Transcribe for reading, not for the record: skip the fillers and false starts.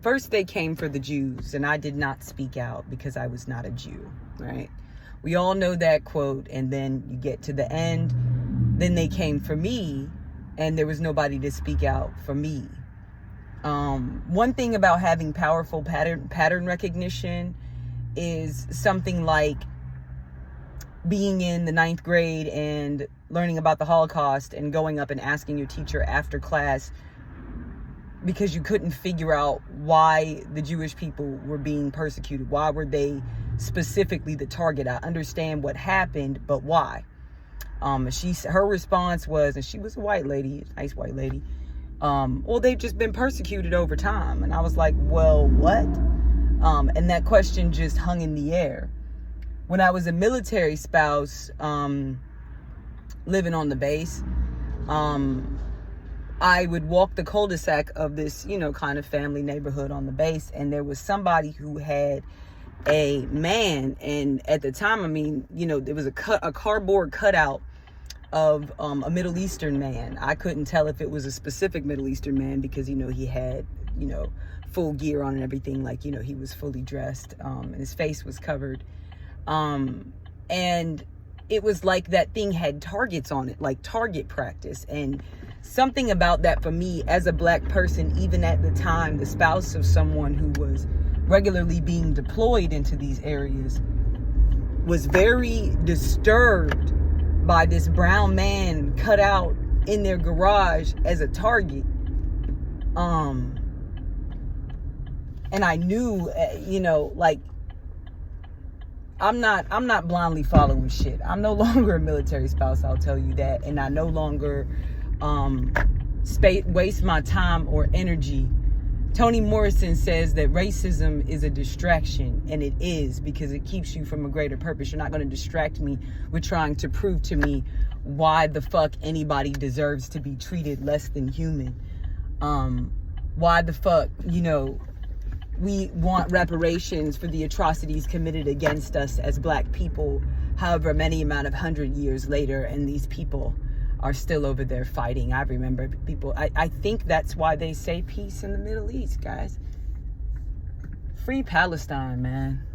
first they came for the Jews, and I did not speak out because I was not a Jew, right? We all know that quote, and then you get to the end, then they came for me, and there was nobody to speak out for me. One thing about having powerful pattern recognition is something like being in the 9th grade and learning about the Holocaust and going up and asking your teacher after class because you couldn't figure out why the Jewish people were being persecuted. Why were they specifically the target? I understand what happened, but why? Her response was, and she was a white lady, nice white lady. Well, they've just been persecuted over time. And I was like, well, what? And that question just hung in the air. When I was a military spouse, living on the base, I would walk the cul-de-sac of this, kind of family neighborhood on the base. And there was somebody who had a man. And at the time, there was a cardboard cutout of a Middle Eastern man. I couldn't tell if it was a specific Middle Eastern man because, he had, full gear on and everything. Like, he was fully dressed, and his face was covered. And it was like that thing had targets on it, like target practice. And something about that for me as a black person, even at the time, the spouse of someone who was regularly being deployed into these areas, was very disturbed by this brown man cut out in their garage as a target. And I knew, I'm not blindly following shit. I'm no longer a military spouse, I'll tell you that. And I no longer waste my time or energy. Toni Morrison says that racism is a distraction, and it is, because it keeps you from a greater purpose. You're not going to distract me with trying to prove to me why the fuck anybody deserves to be treated less than human. Why the fuck, we want reparations for the atrocities committed against us as black people, however many amount of 100 years later, and these people are still over there fighting. I remember people, I think that's why they say peace in the Middle East, guys. Free Palestine, man.